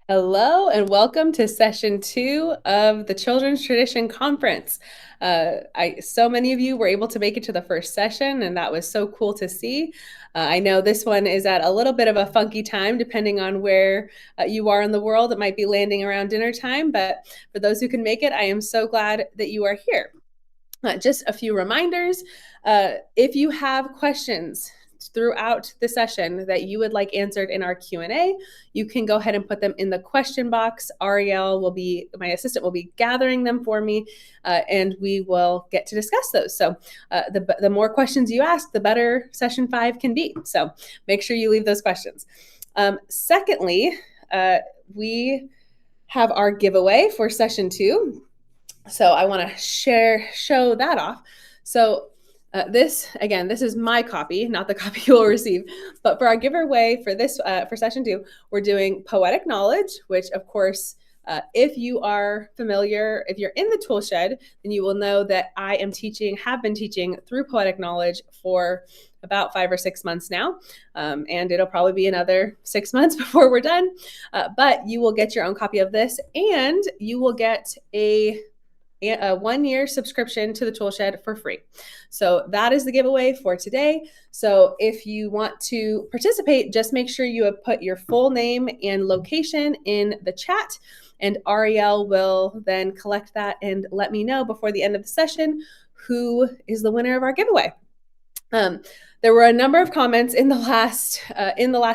Hello and welcome to session 2 of the Children's Tradition Conference. So many of you were able to make it to the first session, and that was so cool to see. I know this one is at a little bit of a funky time, depending on where you are in the world. It might be landing around dinner time, but for those who can make it, I am so glad that you are here. Just a few reminders. If you have questions throughout the session that you would like answered in our Q&A, you can go ahead and put them in the question box. Ariel my assistant will be gathering them for me, and we will get to discuss those. So the more questions you ask, the better session 5 can be. So make sure you leave those questions. Secondly, we have our giveaway for session 2. So I want to show that off. So this is my copy, not the copy you will receive. But for our giveaway for this for session 2, we're doing poetic knowledge, which of course, if you are familiar, if you're in the tool shed, then you will know that I have been teaching through poetic knowledge for about 5 or 6 months now, and it'll probably be another 6 months before we're done. But you will get your own copy of this, and you will get a 1-year subscription to the Toolshed for free. So that is the giveaway for today. So if you want to participate, just make sure you have put your full name and location in the chat, and Ariel will then collect that and let me know before the end of the session who is the winner of our giveaway. There were a number of comments in the last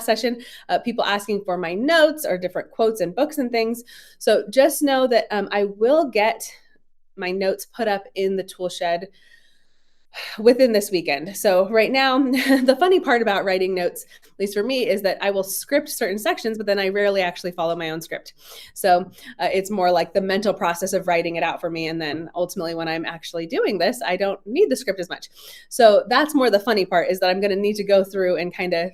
session, people asking for my notes or different quotes and books and things. So just know that I will get my notes put up in the tool shed within this weekend. So right now, the funny part about writing notes, at least for me, is that I will script certain sections, but then I rarely actually follow my own script. So it's more like the mental process of writing it out for me. And then ultimately, when I'm actually doing this, I don't need the script as much. So that's more the funny part, is that I'm going to need to go through and kind of,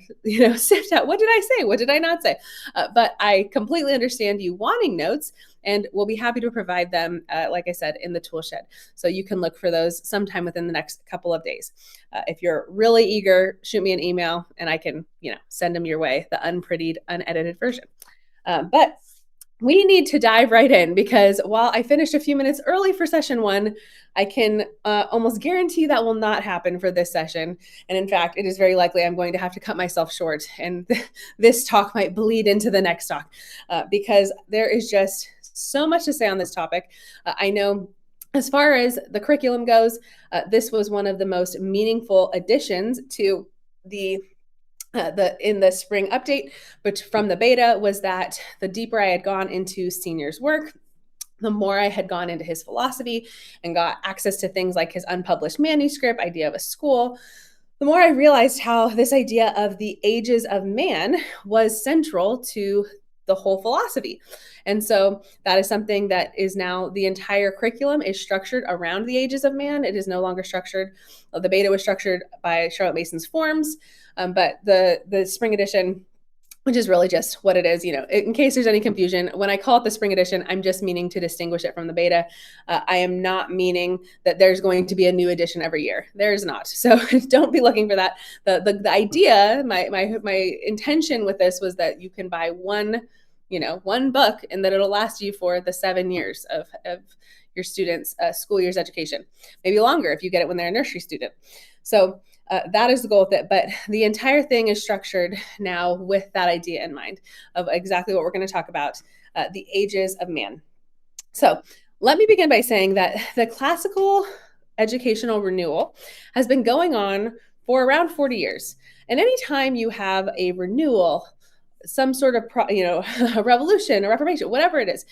sift out, what did I say? What did I not say? But I completely understand you wanting notes, and we'll be happy to provide them, like I said, in the tool shed. So you can look for those sometime within the next couple of days. If you're really eager, shoot me an email and I can, send them your way, the unprettied, unedited version. But we need to dive right in, because while I finished a few minutes early for session 1, I can almost guarantee that will not happen for this session. And in fact, it is very likely I'm going to have to cut myself short, and this talk might bleed into the next talk, because there is just so much to say on this topic. I know as far as the curriculum goes, this was one of the most meaningful additions to in the spring update, but from the beta, was that the deeper I had gone into Senior's work, the more I had gone into his philosophy and got access to things like his unpublished manuscript, Idea of a School, the more I realized how this idea of the ages of man was central to the whole philosophy. And so that is something that is now, the entire curriculum is structured around the ages of man. It is no longer structured. The beta was structured by Charlotte Mason's forms, but the spring edition, which is really just what it is, in case there's any confusion, when I call it the spring edition, I'm just meaning to distinguish it from the beta. I am not meaning that there's going to be a new edition every year. There's not. So don't be looking for that. The idea, my intention with this was that you can buy one book, and that it'll last you for the 7 years of your students' school year's education, maybe longer if you get it when they're a nursery student. So that is the goal with it. But the entire thing is structured now with that idea in mind, of exactly what we're going to talk about, the ages of man. So let me begin by saying that the classical educational renewal has been going on for around 40 years. And anytime you have a renewal, some sort of a revolution, a reformation, whatever it is,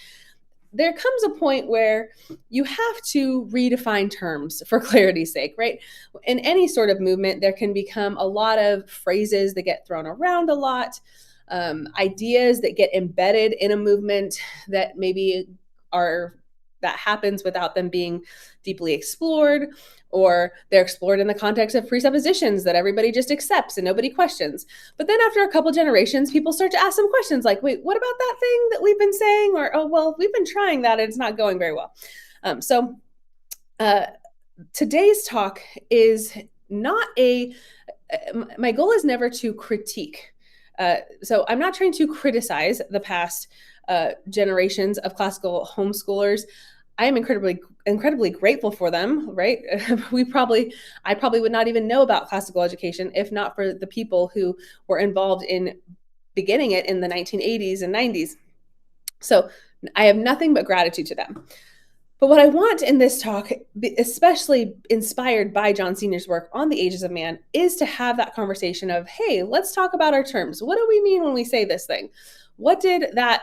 there comes a point where you have to redefine terms for clarity's sake, right? In any sort of movement, there can become a lot of phrases that get thrown around a lot, ideas that get embedded in a movement that maybe that happens without them being deeply explored, or they're explored in the context of presuppositions that everybody just accepts and nobody questions. But then after a couple generations, people start to ask some questions like, wait, what about that thing that we've been saying? Or, oh, well, we've been trying that and it's not going very well. Today's talk is not my goal is never to critique So I'm not trying to criticize the past generations of classical homeschoolers. I am incredibly grateful for them, right? I probably would not even know about classical education if not for the people who were involved in beginning it in the 1980s and 90s. So I have nothing but gratitude to them. But what I want in this talk, especially inspired by John Sr.'s work on the ages of man, is to have that conversation of, hey, let's talk about our terms. What do we mean when we say this thing? What did that,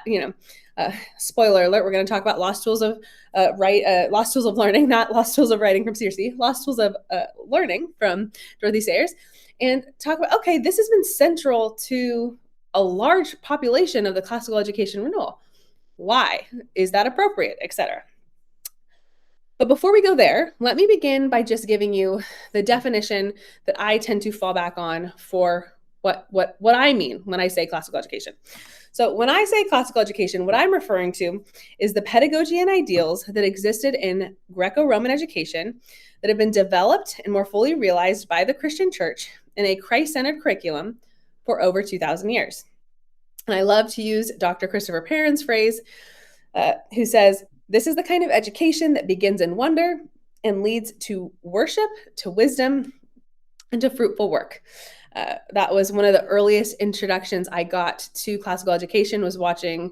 spoiler alert, we're going to talk about lost tools of lost tools of learning, not lost tools of writing from CRC, lost tools of learning from Dorothy Sayers, and talk about, okay, this has been central to a large population of the classical education renewal. Why? Is that appropriate, etc.? But before we go there, let me begin by just giving you the definition that I tend to fall back on for what I mean when I say classical education. So when I say classical education, what I'm referring to is the pedagogy and ideals that existed in Greco-Roman education that have been developed and more fully realized by the Christian church in a Christ-centered curriculum for over 2,000 years. And I love to use Dr. Christopher Perrin's phrase, who says, this is the kind of education that begins in wonder and leads to worship, to wisdom, and to fruitful work. That was one of the earliest introductions I got to classical education, was watching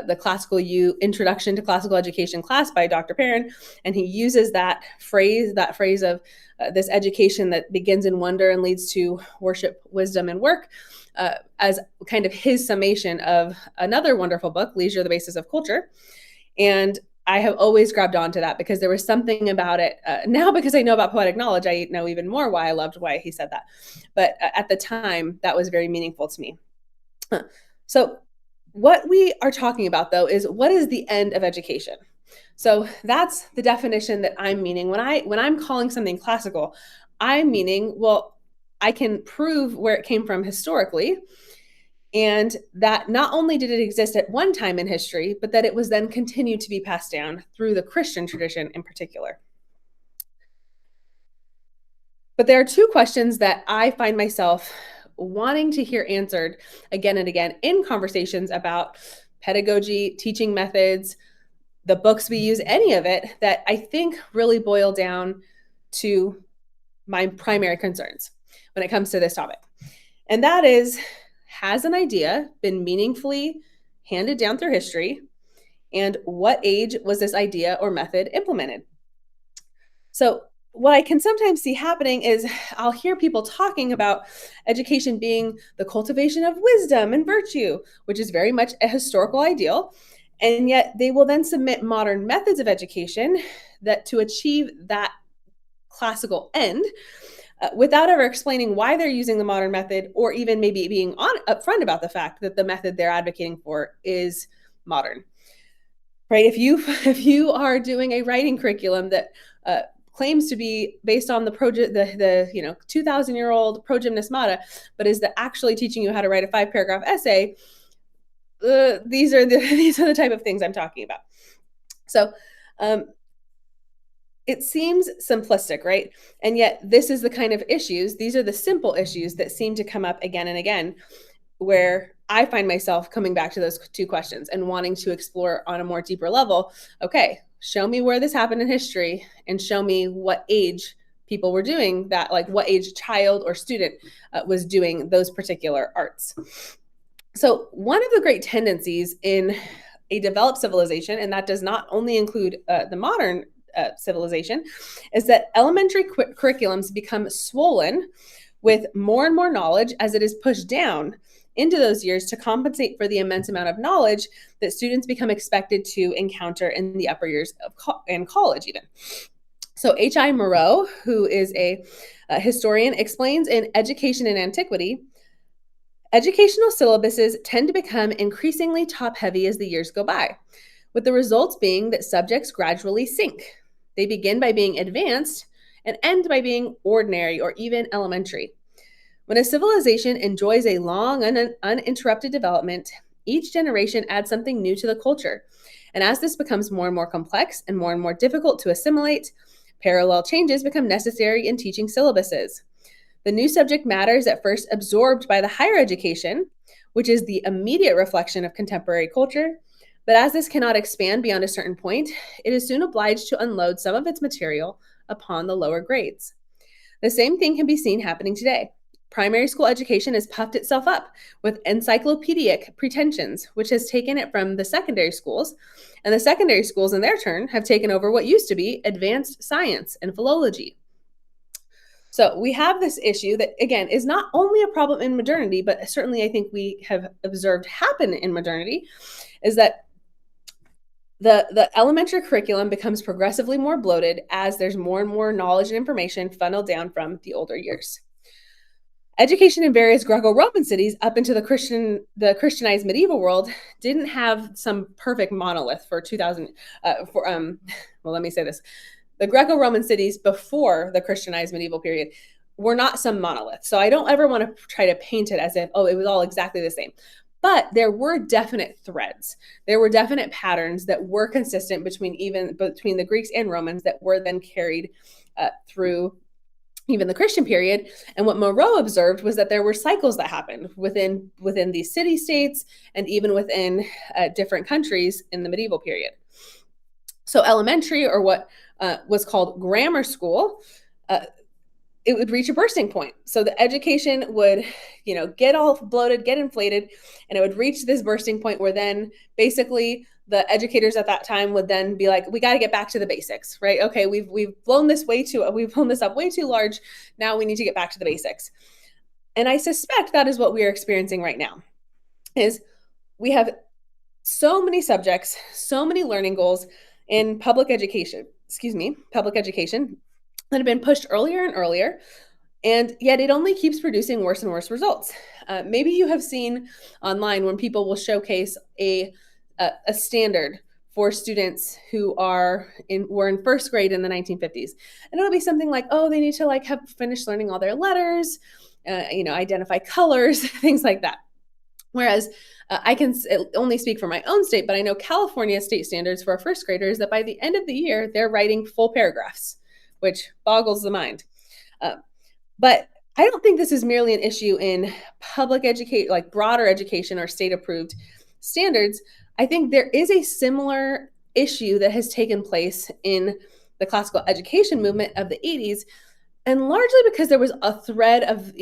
the Classical U Introduction to Classical Education class by Dr. Perrin. And he uses that phrase of this education that begins in wonder and leads to worship, wisdom, and work as kind of his summation of another wonderful book, Leisure, the Basis of Culture. And I have always grabbed onto that because there was something about it. Now, because I know about poetic knowledge, I know even more why he said that. But at the time, that was very meaningful to me. So what we are talking about, though, is what is the end of education? So that's the definition that I'm meaning. When I'm calling something classical, I'm meaning, well, I can prove where it came from historically, and that not only did it exist at one time in history, but that it was then continued to be passed down through the Christian tradition in particular. But there are two questions that I find myself wanting to hear answered again and again in conversations about pedagogy, teaching methods, the books we use, any of it, that I think really boil down to my primary concerns when it comes to this topic. And that is, has an idea been meaningfully handed down through history? And what age was this idea or method implemented? So what I can sometimes see happening is I'll hear people talking about education being the cultivation of wisdom and virtue, which is very much a historical ideal. And yet they will then submit modern methods of education that to achieve that classical end, without ever explaining why they're using the modern method, or even maybe being upfront about the fact that the method they're advocating for is modern. Right? If you are doing a writing curriculum that claims to be based on the 2,000-year-old Pro Gymnasmata, but is actually teaching you how to write a 5-paragraph essay, these are the type of things I'm talking about. So it seems simplistic, right? And yet this is the kind of issues, these are the simple issues that seem to come up again and again, where I find myself coming back to those two questions and wanting to explore on a more deeper level. Okay, show me where this happened in history and show me what age people were doing that, like what age child or student was doing those particular arts. So one of the great tendencies in a developed civilization, and that does not only include the modern civilization, is that elementary curriculums become swollen with more and more knowledge as it is pushed down into those years to compensate for the immense amount of knowledge that students become expected to encounter in the upper years of in college even. So H.I. Moreau, who is a historian, explains in Education in Antiquity, educational syllabuses tend to become increasingly top-heavy as the years go by, with the results being that subjects gradually sink. They begin by being advanced and end by being ordinary or even elementary. When a civilization enjoys a long, uninterrupted development, each generation adds something new to the culture. And as this becomes more and more complex and more difficult to assimilate, parallel changes become necessary in teaching syllabuses. The new subject matter is at first absorbed by the higher education, which is the immediate reflection of contemporary culture. But as this cannot expand beyond a certain point, it is soon obliged to unload some of its material upon the lower grades. The same thing can be seen happening today. Primary school education has puffed itself up with encyclopedic pretensions, which has taken it from the secondary schools, and the secondary schools, in their turn, have taken over what used to be advanced science and philology. So we have this issue that, again, is not only a problem in modernity, but certainly I think we have observed happen in modernity, is that the elementary curriculum becomes progressively more bloated as there's more and more knowledge and information funneled down from the older years. Education in various Greco-Roman cities up into the Christianized medieval world didn't have some perfect monolith for 2000. Well, let me say this: the Greco-Roman cities before the Christianized medieval period were not some monolith. So I don't ever want to try to paint it as if, oh, it was all exactly the same. But there were definite threads. There were definite patterns that were consistent between the Greeks and Romans that were then carried through even the Christian period. And what Moreau observed was that there were cycles that happened within these city states and even within different countries in the medieval period. So elementary, or what was called grammar school, it would reach a bursting point. So the education would, get all bloated, get inflated, and it would reach this bursting point where then basically the educators at that time would then be like, we got to get back to the basics, right? Okay, we've blown this up way too large. Now we need to get back to the basics. And I suspect that is what we are experiencing right now. Is we have so many subjects, so many learning goals in public education that have been pushed earlier and earlier, and yet it only keeps producing worse and worse results. Maybe you have seen online when people will showcase a standard for students who were in first grade in the 1950s, and it'll be something like, oh, they need to have finished learning all their letters, identify colors, things like that. Whereas I can only speak for my own state, but I know California state standards for first graders that by the end of the year, they're writing full paragraphs, which boggles the mind. But I don't think this is merely an issue in public education, like broader education or state approved standards. I think there is a similar issue that has taken place in the classical education movement of the 80s, and largely because there was a thread of,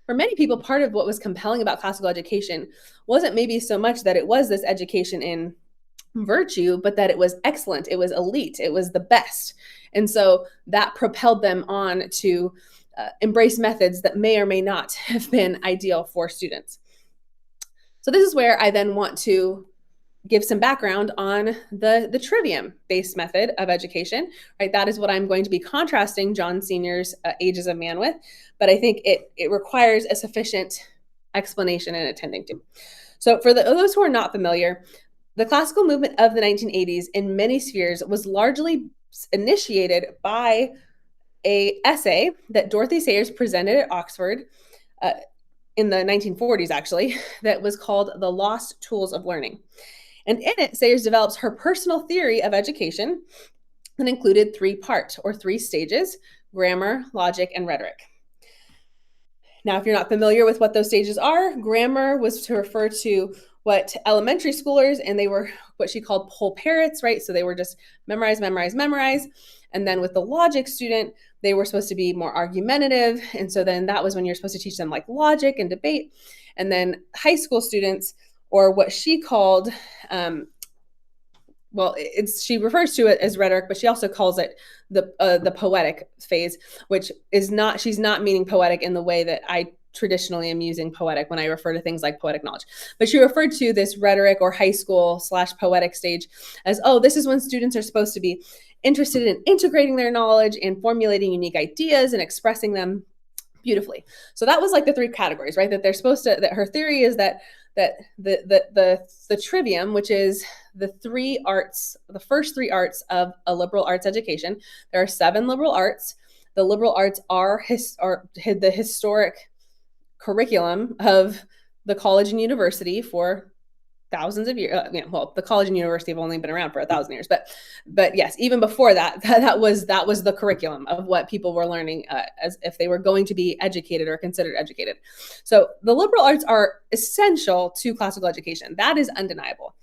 for many people, part of what was compelling about classical education wasn't maybe so much that it was this education in virtue, but that it was excellent, it was elite, it was the best. And so that propelled them on to embrace methods that may or may not have been ideal for students. So this is where I then want to give some background on the trivium-based method of education, right? That is what I'm going to be contrasting John Senior's Ages of Man with, but I think it requires a sufficient explanation and attending to. So for those who are not familiar, the classical movement of the 1980s in many spheres was largely initiated by an essay that Dorothy Sayers presented at Oxford in the 1940s, actually, that was called The Lost Tools of Learning. And in it, Sayers develops her personal theory of education that included three stages: grammar, logic, and rhetoric. Now, if you're not familiar with what those stages are, grammar was to refer to what elementary schoolers, and they were what she called poll parrots, right? So they were just memorize. And then with the logic student, they were supposed to be more argumentative. And so then that was when you're supposed to teach them like logic and debate. And then high school students, or what she called, she refers to it as rhetoric, but she also calls it the poetic phase, which is not, she's not meaning poetic in the way that I traditionally am using poetic when I refer to things like poetic knowledge. But she referred to this rhetoric or high school / poetic stage as, oh, this is when students are supposed to be interested in integrating their knowledge and formulating unique ideas and expressing them beautifully. So that was like the three categories, right? That they're supposed to, that her theory is that the trivium, which is the first three arts of a liberal arts education. There are 7 liberal arts. The liberal arts are the historic curriculum of the college and university for thousands of years. Well, the college and university have only been around for 1,000 years, but yes, even before that, that was the curriculum of what people were learning as if they were going to be educated or considered educated. So the liberal arts are essential to classical education. That is undeniable.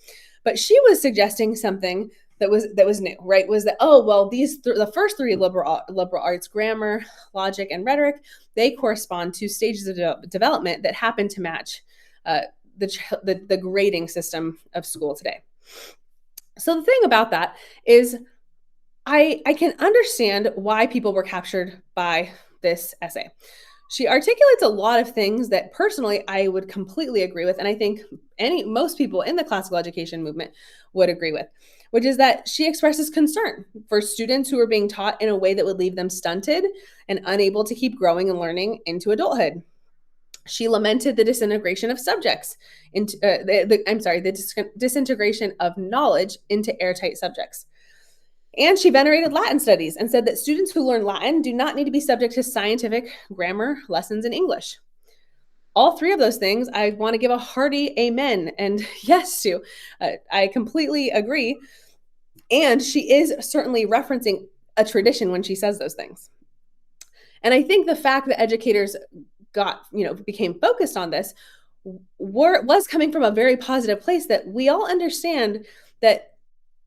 But she was suggesting something that was new, right? Was that, oh well, the first three liberal arts, grammar, logic, and rhetoric, they correspond to stages of development that happen to match the grading system of school today. So the thing about that is I can understand why people were captured by this essay. She articulates a lot of things that personally I would completely agree with, and I think most people in the classical education movement would agree with, which is that she expresses concern for students who are being taught in a way that would leave them stunted and unable to keep growing and learning into adulthood. She lamented the disintegration of subjects into the disintegration of knowledge into airtight subjects. And she venerated Latin studies and said that students who learn Latin do not need to be subject to scientific grammar lessons in English. All three of those things I want to give a hearty amen and yes to. I completely agree. And she is certainly referencing a tradition when she says those things. And I think the fact that educators became focused on this was coming from a very positive place, that we all understand that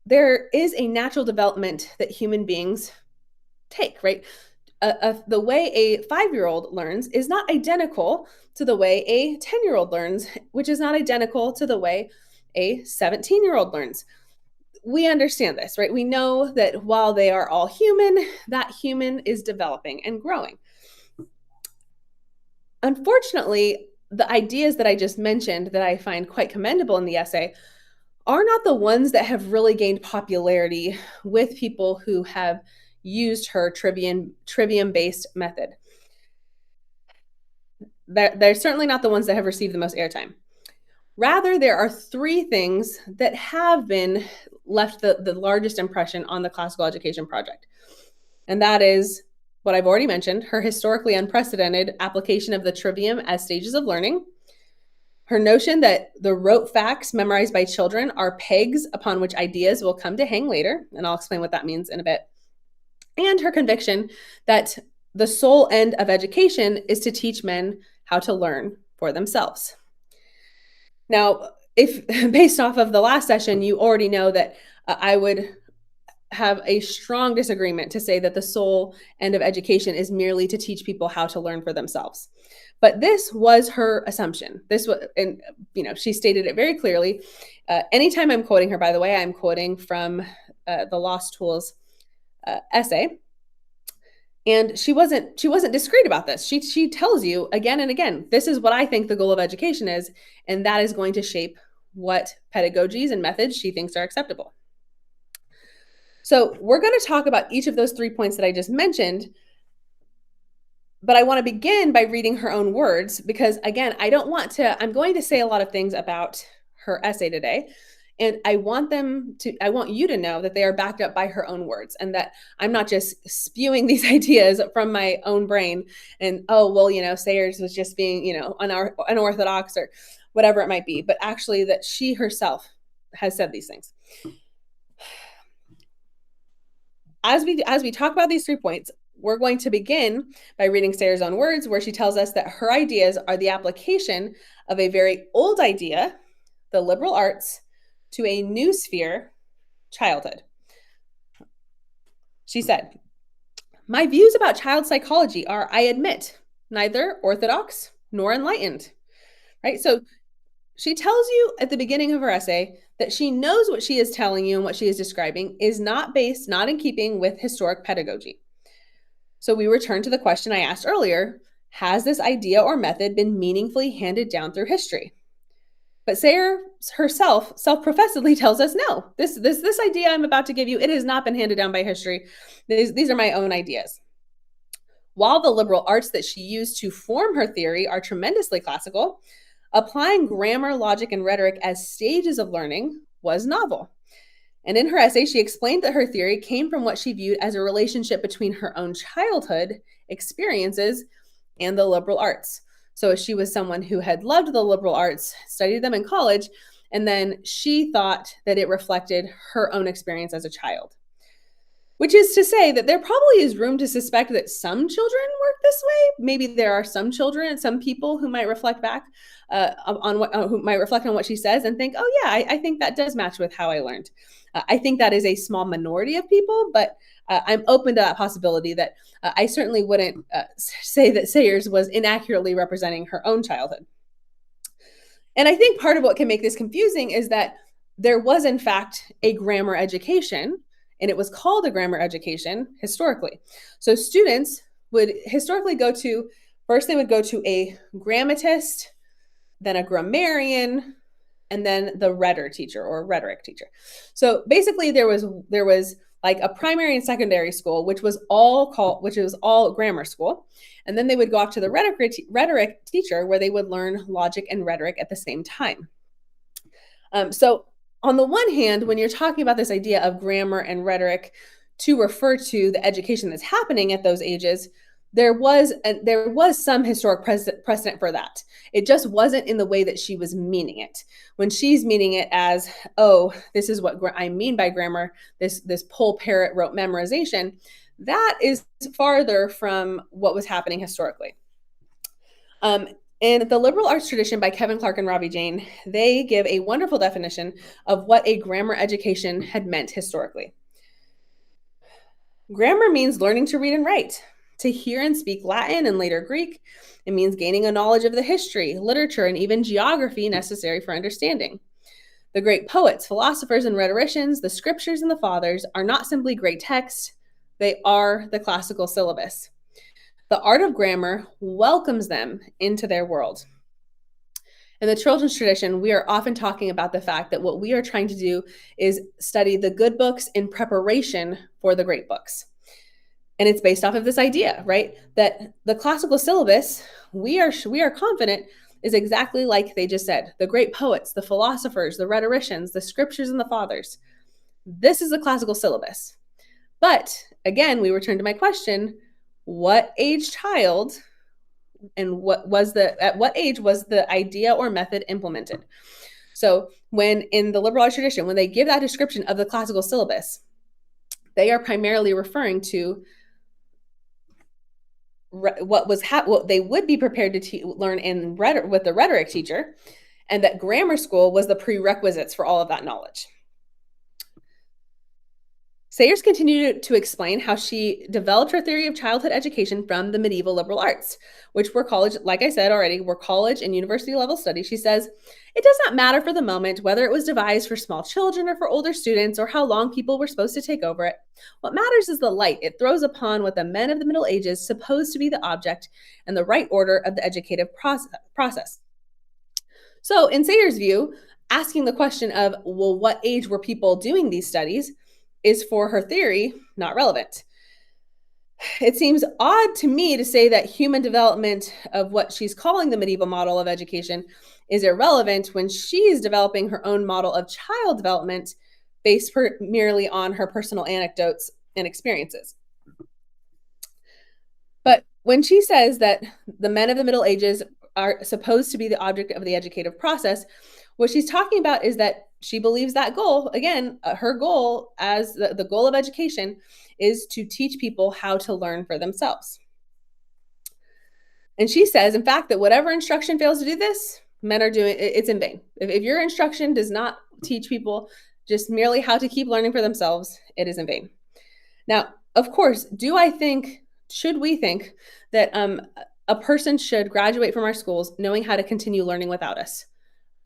there is a natural development that human beings take, right? The way a 5-year-old learns is not identical to the way a 10-year-old learns, which is not identical to the way a 17-year-old learns. We understand this, right? We know that while they are all human, that human is developing and growing. Unfortunately, the ideas that I just mentioned that I find quite commendable in the essay are not the ones that have really gained popularity with people who have used her trivium-based method. They're certainly not the ones that have received the most airtime. Rather, there are three things that have been left the largest impression on the classical education project. And that is what I've already mentioned, her historically unprecedented application of the trivium as stages of learning, her notion that the rote facts memorized by children are pegs upon which ideas will come to hang later, and I'll explain what that means in a bit, and her conviction that the sole end of education is to teach men how to learn for themselves. Now, if based off of the last session, you already know that I would have a strong disagreement to say that the sole end of education is merely to teach people how to learn for themselves. But this was her assumption. This was, and she stated it very clearly. Anytime I'm quoting her, by the way, I'm quoting from the Lost Tools essay. And she wasn't discreet about this. She tells you again and again, this is what I think the goal of education is, and that is going to shape what pedagogies and methods she thinks are acceptable. So we're going to talk about each of those 3 points that I just mentioned, but I want to begin by reading her own words because, again, I'm going to say a lot of things about her essay today, and I want you to know that they are backed up by her own words and that I'm not just spewing these ideas from my own brain and, Sayers was just being, unorthodox or whatever it might be, but actually that she herself has said these things. As we talk about these 3 points, we're going to begin by reading Sayers' own words, where she tells us that her ideas are the application of a very old idea, the liberal arts, to a new sphere, childhood. She said, "My views about child psychology are, I admit, neither orthodox nor enlightened." Right? So she tells you at the beginning of her essay that she knows what she is telling you and what she is describing is not in keeping with historic pedagogy. So we return to the question I asked earlier, has this idea or method been meaningfully handed down through history? But Sayers herself self-professedly tells us, no, this idea I'm about to give you, it has not been handed down by history. These are my own ideas. While the liberal arts that she used to form her theory are tremendously classical, applying grammar, logic, and rhetoric as stages of learning was novel. And in her essay, she explained that her theory came from what she viewed as a relationship between her own childhood experiences and the liberal arts. So she was someone who had loved the liberal arts, studied them in college, And then she thought that it reflected her own experience as a child. Which is to say that there probably is room to suspect that some children work this way. Maybe there are some children, some people who might reflect back on what who might reflect on what she says and think, "Oh yeah, I think that does match with how I learned." I think that is a small minority of people, but I'm open to that possibility. That I certainly wouldn't say that Sayers was inaccurately representing her own childhood. And I think part of what can make this confusing is that there was, in fact, a grammar education, and it was called a grammar education historically. So students would historically go to, first, they would go to a grammatist, then a grammarian, and then the rhetoric teacher or rhetoric teacher. So basically there was like a primary and secondary school, which was all grammar school. And then they would go off to the rhetoric teacher where they would learn logic and rhetoric at the same time. So on the one hand, when you're talking about this idea of grammar and rhetoric to refer to the education that's happening at those ages, there was some historic precedent for that. It just wasn't in the way that she was meaning it. When she's meaning it as, oh, this is what I mean by grammar, this pull parrot rote memorization, that is farther from what was happening historically. In the liberal arts tradition by Kevin Clark and Robbie Jane, they give a wonderful definition of what a grammar education had meant historically. Grammar means learning to read and write, to hear and speak Latin and later Greek. It means gaining a knowledge of the history, literature, and even geography necessary for understanding. The great poets, philosophers, and rhetoricians, the scriptures and the fathers, are not simply great texts, they are the classical syllabus. The art of grammar welcomes them into their world. In the children's tradition, we are often talking about the fact that what we are trying to do is study the good books in preparation for the great books. And it's based off of this idea, right? That the classical syllabus, we are confident, is exactly like they just said. The great poets, the philosophers, the rhetoricians, the scriptures, and the fathers. This is the classical syllabus. But again, we return to my question, what age child and at what age was the idea or method implemented? So when in the liberal arts tradition, when they give that description of the classical syllabus, they are primarily referring to what they would be prepared to learn in with the rhetoric teacher, and that grammar school was the prerequisites for all of that knowledge. Sayers continued to explain how she developed her theory of childhood education from the medieval liberal arts, which were college, like I said already, were college and university level studies. She says, it does not matter for the moment whether it was devised for small children or for older students or how long people were supposed to take over it. What matters is the light it throws upon what the men of the Middle Ages supposed to be the object and the right order of the educative process. So in Sayers' view, asking the question of, well, what age were people doing these studies is for her theory not relevant. It seems odd to me to say that human development of what she's calling the medieval model of education is irrelevant when she's developing her own model of child development based merely on her personal anecdotes and experiences. But when she says that the men of the Middle Ages are supposed to be the object of the educative process, what she's talking about is that she believes that goal, again, her goal as the goal of education is to teach people how to learn for themselves. And she says, in fact, that whatever instruction fails to do this, men are doing it's in vain. If your instruction does not teach people just merely how to keep learning for themselves, it is in vain. Now, of course, should we think that a person should graduate from our schools knowing how to continue learning without us?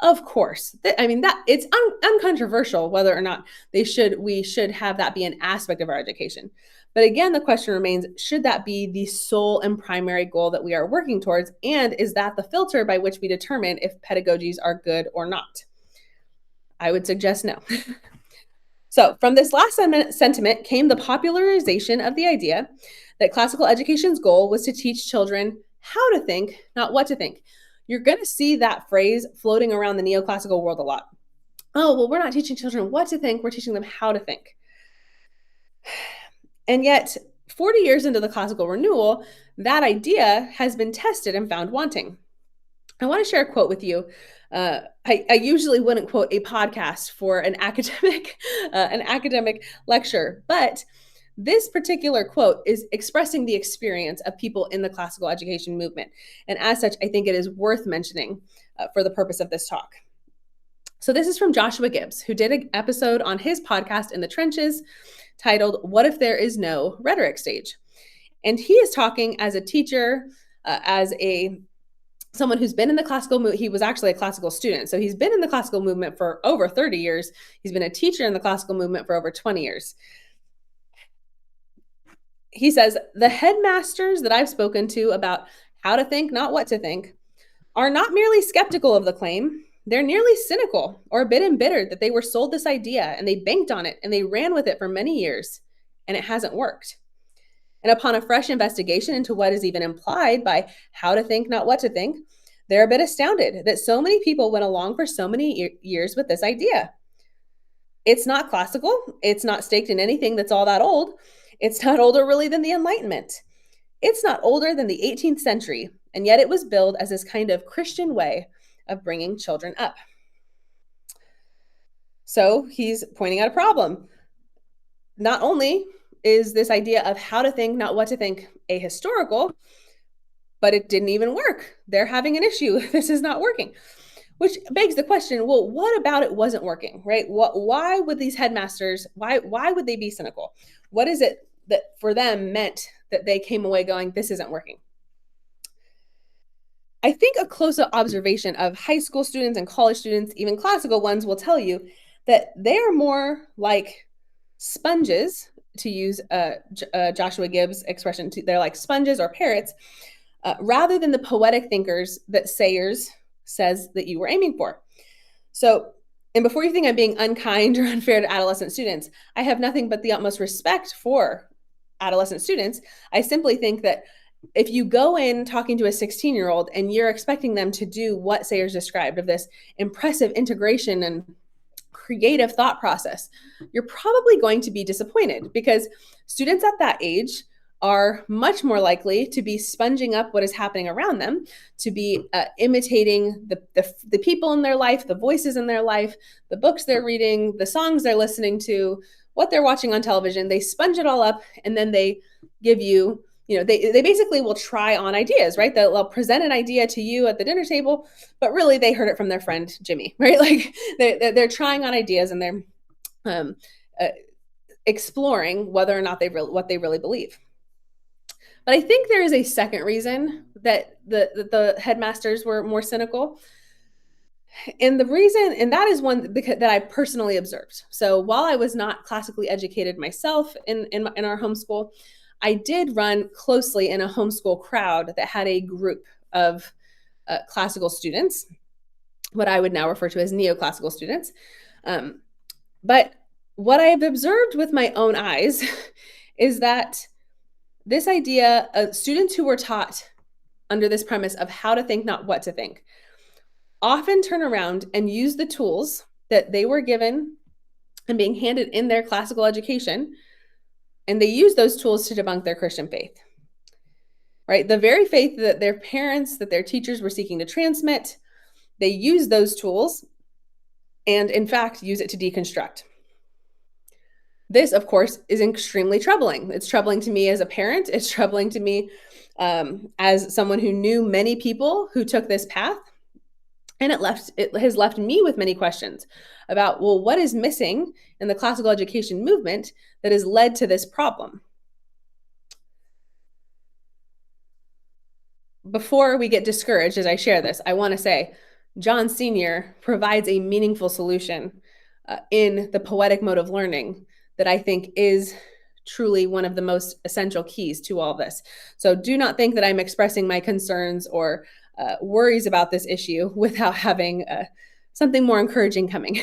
Of course. I mean, that it's uncontroversial whether or not we should have that be an aspect of our education. But again, the question remains, should that be the sole and primary goal that we are working towards? And is that the filter by which we determine if pedagogies are good or not? I would suggest no. So from this last sentiment came the popularization of the idea that classical education's goal was to teach children how to think, not what to think. You're going to see that phrase floating around the neoclassical world a lot. Oh, well, we're not teaching children what to think, we're teaching them how to think. And yet, 40 years into the classical renewal, that idea has been tested and found wanting. I want to share a quote with you I usually wouldn't quote a podcast for an academic lecture, but this particular quote is expressing the experience of people in the classical education movement. And as such, I think it is worth mentioning for the purpose of this talk. So this is from Joshua Gibbs, who did an episode on his podcast In the Trenches titled, What If There Is No Rhetoric Stage? And he is talking as a teacher, someone who's been in the classical movement. He was actually a classical student. So he's been in the classical movement for over 30 years. He's been a teacher in the classical movement for over 20 years. He says, the headmasters that I've spoken to about how to think, not what to think, are not merely skeptical of the claim. They're nearly cynical or a bit embittered that they were sold this idea and they banked on it and they ran with it for many years and it hasn't worked. And upon a fresh investigation into what is even implied by how to think, not what to think, they're a bit astounded that so many people went along for so many years with this idea. It's not classical. It's not staked in anything that's all that old. It's not older really than the Enlightenment. It's not older than the 18th century, and yet it was billed as this kind of Christian way of bringing children up. So he's pointing out a problem. Not only is this idea of how to think, not what to think, ahistorical, but it didn't even work. They're having an issue. This is not working. Which begs the question, well, what about it wasn't working, right? Why would these headmasters, why would they be cynical? What is it that for them meant that they came away going, this isn't working? I think a close observation of high school students and college students, even classical ones, will tell you that they are more like sponges, to use Joshua Gibbs' expression. They're like sponges or parrots, rather than the poetic thinkers that Sayers says that you were aiming for. So, and before you think I'm being unkind or unfair to adolescent students, I have nothing but the utmost respect for adolescent students. I simply think that if you go in talking to a 16-year-old and you're expecting them to do what Sayers described of this impressive integration and creative thought process, you're probably going to be disappointed because students at that age are much more likely to be sponging up what is happening around them, to be imitating the people in their life, the voices in their life, the books they're reading, the songs they're listening to, what they're watching on television. They sponge it all up and then they give you, they basically will try on ideas, right? They'll present an idea to you at the dinner table, but really they heard it from their friend Jimmy, right? Like they're trying on ideas and they're exploring whether or not what they really believe. But I think there is a second reason that the headmasters were more cynical. And the reason, and that is one that I personally observed. So while I was not classically educated myself in our homeschool, I did run closely in a homeschool crowd that had a group of classical students, what I would now refer to as neoclassical students. But what I have observed with my own eyes is that this idea of students who were taught under this premise of how to think, not what to think, often turn around and use the tools that they were given and being handed in their classical education, and they use those tools to debunk their Christian faith, right? The very faith that their parents, that their teachers were seeking to transmit, they use those tools and, in fact, use it to deconstruct. This, of course, is extremely troubling. It's troubling to me as a parent. It's troubling to me as someone who knew many people who took this path. And it has left me with many questions about, well, what is missing in the classical education movement that has led to this problem? Before we get discouraged as I share this, I want to say John Sr. provides a meaningful solution in the poetic mode of learning that I think is truly one of the most essential keys to all this. So do not think that I'm expressing my concerns or worries about this issue without having something more encouraging coming.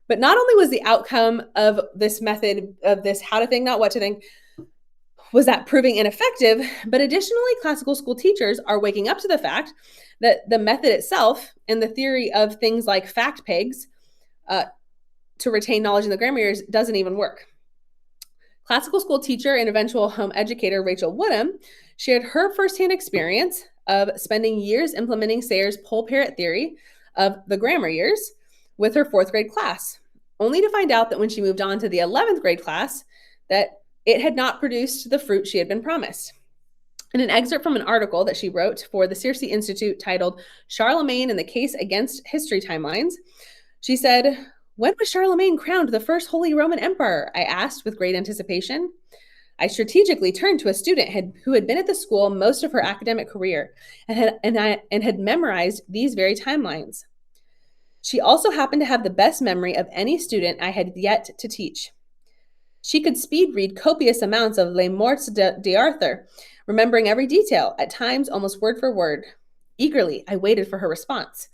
But not only was the outcome of this method, of this how to think, not what to think, was that proving ineffective, but additionally, classical school teachers are waking up to the fact that the method itself and the theory of things like fact pegs to retain knowledge in the grammar years doesn't even work. Classical school teacher and eventual home educator Rachel Woodham shared her firsthand experience of spending years implementing Sayers' pole parrot theory of the grammar years with her fourth grade class, only to find out that when she moved on to the 11th grade class, that it had not produced the fruit she had been promised. In an excerpt from an article that she wrote for the Circe Institute titled Charlemagne and the Case Against History Timelines, she said, "When was Charlemagne crowned the first Holy Roman Emperor?" I asked with great anticipation. I strategically turned to a student who had been at the school most of her academic career and had memorized these very timelines. She also happened to have the best memory of any student I had yet to teach. She could speed read copious amounts of Les Morts d'Arthur, remembering every detail, at times almost word for word. Eagerly, I waited for her response.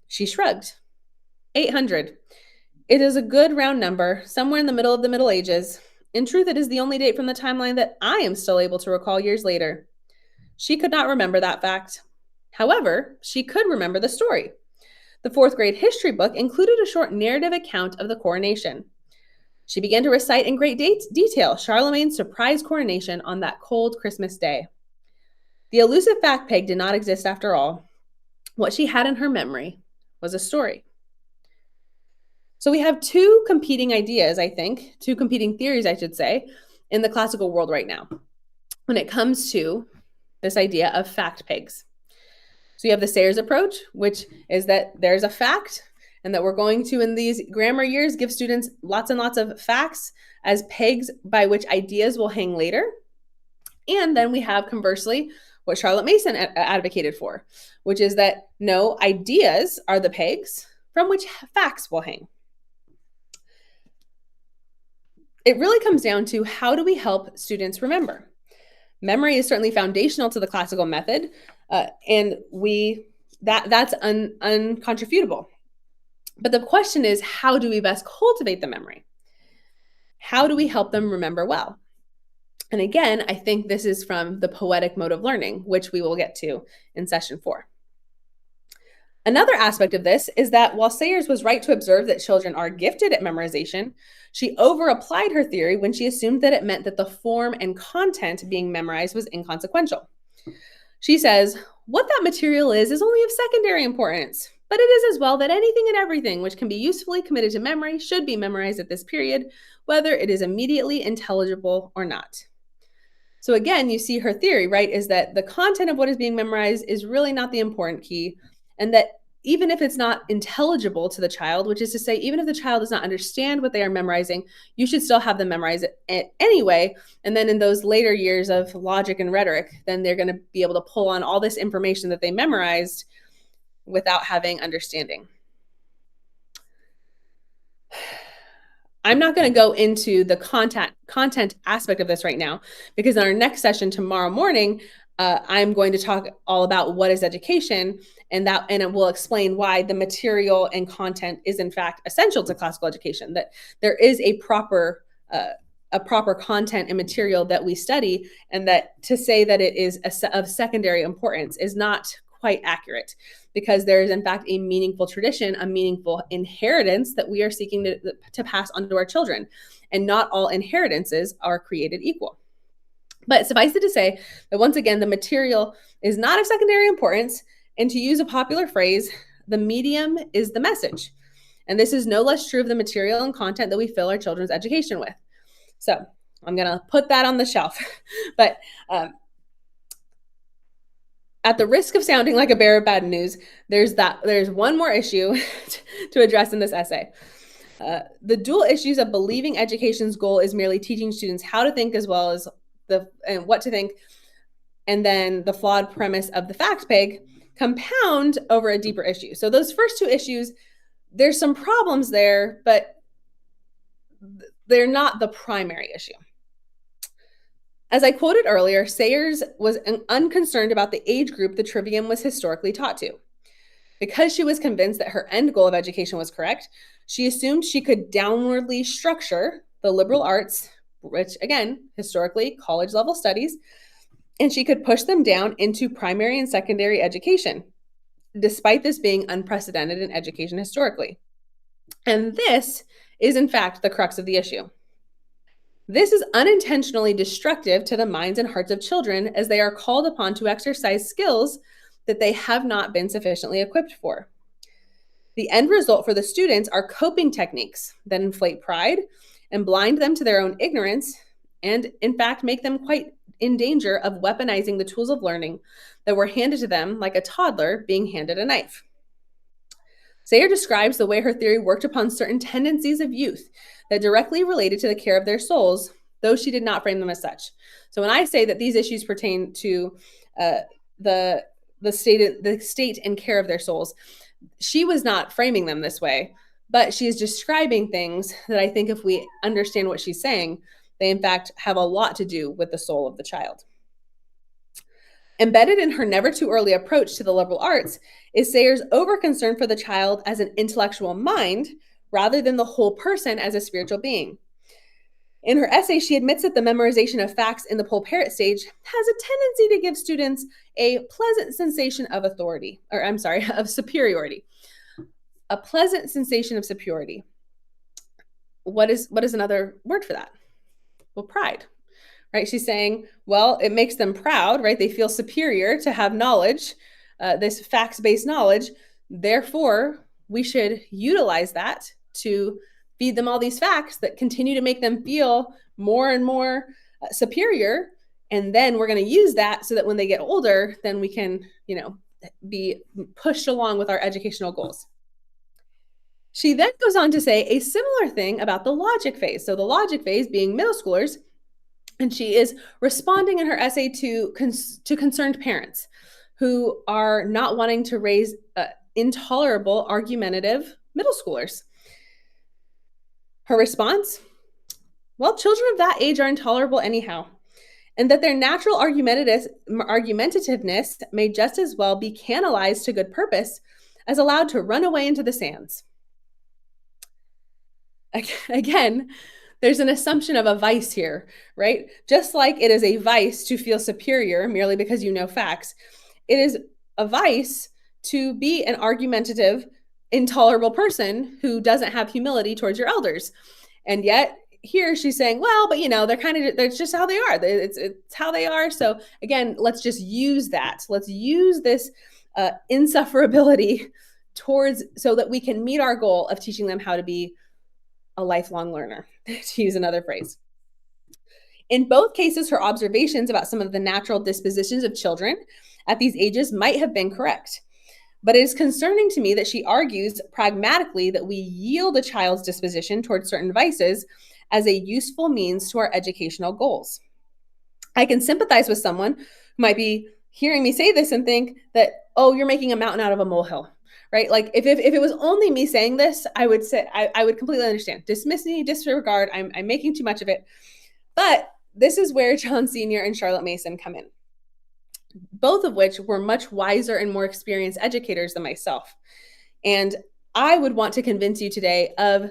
She shrugged. 800. It is a good round number, somewhere in the middle of the Middle Ages. In truth, it is the only date from the timeline that I am still able to recall years later. She could not remember that fact. However, she could remember the story. The fourth grade history book included a short narrative account of the coronation. She began to recite in great detail Charlemagne's surprise coronation on that cold Christmas day. The elusive fact peg did not exist after all. What she had in her memory was a story. So we have two competing ideas, I think, two competing theories, I should say, in the classical world right now when it comes to this idea of fact pegs. So you have the Sayers approach, which is that there's a fact and that we're going to, in these grammar years, give students lots and lots of facts as pegs by which ideas will hang later. And then we have, conversely, what Charlotte Mason advocated for, which is that no, ideas are the pegs from which facts will hang. It really comes down to how do we help students remember? Memory is certainly foundational to the classical method, and that's uncontrefutable. But the question is, how do we best cultivate the memory? How do we help them remember well? And again, I think this is from the poetic mode of learning, which we will get to in session 4. Another aspect of this is that while Sayers was right to observe that children are gifted at memorization, she over-applied her theory when she assumed that it meant that the form and content being memorized was inconsequential. She says, "What that material is only of secondary importance, but it is as well that anything and everything which can be usefully committed to memory should be memorized at this period, whether it is immediately intelligible or not." So again, you see her theory, right, is that the content of what is being memorized is really not the important key, and that even if it's not intelligible to the child, which is to say, even if the child does not understand what they are memorizing, you should still have them memorize it anyway. And then in those later years of logic and rhetoric, then they're going to be able to pull on all this information that they memorized without having understanding. I'm not going to go into the content aspect of this right now, because in our next session tomorrow morning, I'm going to talk all about what is education, and it will explain why the material and content is in fact essential to classical education, that there is a proper content and material that we study, and that to say that it is of secondary importance is not quite accurate, because there is in fact a meaningful tradition, a meaningful inheritance that we are seeking to pass on to our children, and not all inheritances are created equal. But suffice it to say that once again, the material is not of secondary importance, and to use a popular phrase, the medium is the message. And this is no less true of the material and content that we fill our children's education with. So I'm going to put that on the shelf. But at the risk of sounding like a bearer of bad news, there's one more issue to address in this essay. The dual issues of believing education's goal is merely teaching students how to think as well as what to think, and then the flawed premise of the fact peg compound over a deeper issue. So those first two issues, there's some problems there, but they're not the primary issue. As I quoted earlier, Sayers was unconcerned about the age group the trivium was historically taught to. Because she was convinced that her end goal of education was correct, she assumed she could downwardly structure the liberal arts, which again, historically, college-level studies, and she could push them down into primary and secondary education, despite this being unprecedented in education historically. And this is, in fact, the crux of the issue. This is unintentionally destructive to the minds and hearts of children as they are called upon to exercise skills that they have not been sufficiently equipped for. The end result for the students are coping techniques that inflate pride and blind them to their own ignorance, and in fact make them quite in danger of weaponizing the tools of learning that were handed to them like a toddler being handed a knife. Sayer describes the way her theory worked upon certain tendencies of youth that directly related to the care of their souls, though she did not frame them as such. So when I say that these issues pertain to uh, the state and care of their souls, she was not framing them this way, but she is describing things that I think if we understand what she's saying, they in fact have a lot to do with the soul of the child. Embedded in her never too early approach to the liberal arts is Sayers' overconcern for the child as an intellectual mind rather than the whole person as a spiritual being. In her essay, she admits that the memorization of facts in the pole-parrot stage has a tendency to give students a pleasant sensation of of superiority. A pleasant sensation of superiority. What is another word for that? Well, pride. Right? She's saying, well, it makes them proud, right? They feel superior to have knowledge, this facts-based knowledge. Therefore, we should utilize that to feed them all these facts that continue to make them feel more and more superior. And then we're going to use that so that when they get older, then we can, be pushed along with our educational goals. She then goes on to say a similar thing about the logic phase. So the logic phase being middle schoolers, and she is responding in her essay to concerned parents who are not wanting to raise intolerable, argumentative middle schoolers. Her response, well, children of that age are intolerable anyhow, and that their natural argumentativeness may just as well be canalized to good purpose as allowed to run away into the sands. Again, there's an assumption of a vice here, right? Just like it is a vice to feel superior merely because you know facts, it is a vice to be an argumentative, intolerable person who doesn't have humility towards your elders. And yet here she's saying, well, but that's just how they are. It's how they are. So again, let's just use that. Let's use this insufferability so that we can meet our goal of teaching them how to be a lifelong learner, to use another phrase. In both cases, her observations about some of the natural dispositions of children at these ages might have been correct. But it is concerning to me that she argues pragmatically that we yield a child's disposition towards certain vices as a useful means to our educational goals. I can sympathize with someone who might be hearing me say this and think that, oh, you're making a mountain out of a molehill. Right? Like if it was only me saying this, I would say I would completely understand. Dismiss me, disregard. I'm making too much of it. But this is where John Sr. and Charlotte Mason come in, both of which were much wiser and more experienced educators than myself. And I would want to convince you today of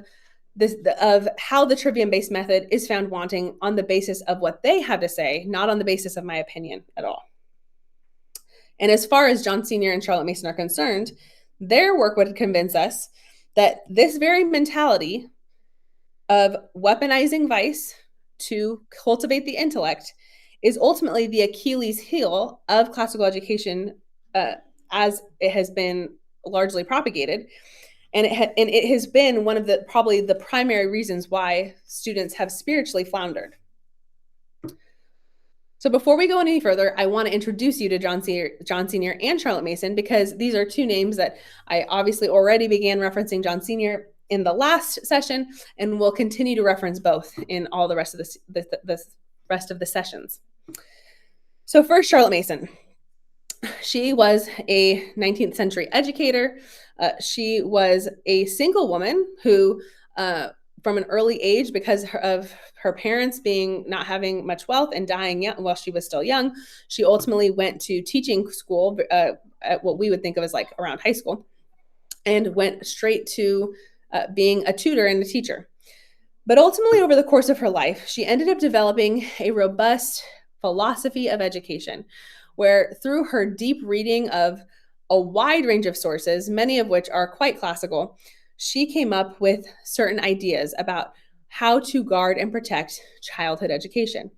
how the trivium-based method is found wanting on the basis of what they have to say, not on the basis of my opinion at all. And as far as John Sr. and Charlotte Mason are concerned, their work would convince us that this very mentality of weaponizing vice to cultivate the intellect is ultimately the Achilles heel of classical education as it has been largely propagated. And it has been one of probably the primary reasons why students have spiritually floundered. So before we go any further, I want to introduce you to John Sr. and Charlotte Mason, because these are two names that I obviously already began referencing John Sr. in the last session, and will continue to reference both in all the rest of the rest of the sessions. So first, Charlotte Mason. She was a 19th century educator. She was a single woman who, from an early age, because of her parents not having much wealth and dying while she was still young, she ultimately went to teaching school at what we would think of as like around high school, and went straight to being a tutor and a teacher. But ultimately, over the course of her life, she ended up developing a robust philosophy of education, where through her deep reading of a wide range of sources, many of which are quite classical, she came up with certain ideas about how to guard and protect childhood education.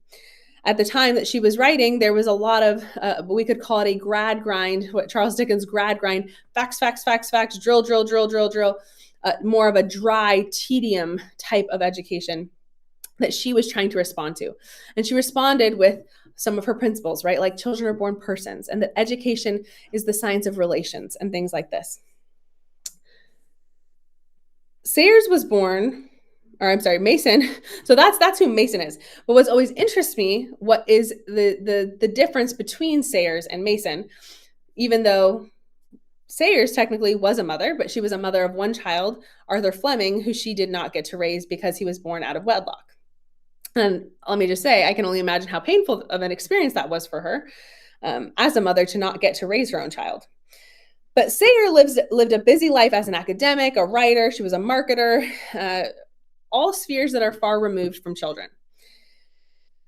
At the time that she was writing, there was a lot of, we could call it a grad grind, what Charles Dickens grad grind, facts, facts, facts, facts, drill, drill, drill, drill, drill, more of a dry, tedium type of education that she was trying to respond to. And she responded with some of her principles, right? Like children are born persons and that education is the science of relations and things like this. Sayers was born, or I'm sorry, Mason. So that's who Mason is. But what's always interests me, what is the difference between Sayers and Mason, even though Sayers technically was a mother, but she was a mother of one child, Arthur Fleming, who she did not get to raise because he was born out of wedlock. And let me just say, I can only imagine how painful of an experience that was for her as a mother to not get to raise her own child. But Sayer lived a busy life as an academic, a writer. She was a marketer, all spheres that are far removed from children.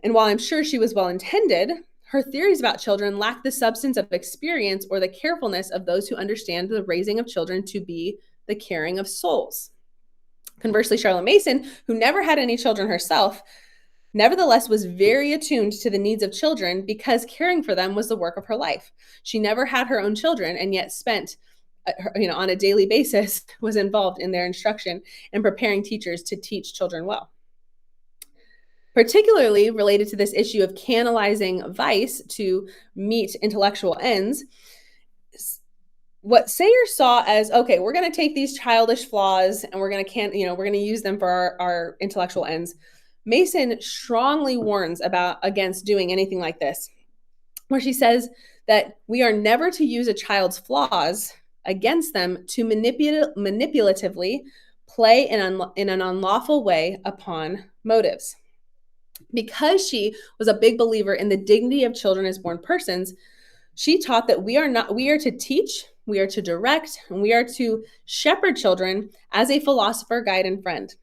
And while I'm sure she was well-intended, her theories about children lack the substance of experience or the carefulness of those who understand the raising of children to be the caring of souls. Conversely, Charlotte Mason, who never had any children herself, nevertheless was very attuned to the needs of children because caring for them was the work of her life. She never had her own children and yet spent, on a daily basis, was involved in their instruction and preparing teachers to teach children well. Particularly related to this issue of canalizing vice to meet intellectual ends, what Sayers saw as, okay, we're going to take these childish flaws and we're going to use them for our intellectual ends. Mason strongly warns against doing anything like this, where she says that we are never to use a child's flaws against them to manipulatively play in an unlawful way upon motives. Because she was a big believer in the dignity of children as born persons, she taught that we are to teach, we are to direct, and we are to shepherd children as a philosopher, guide, and friend.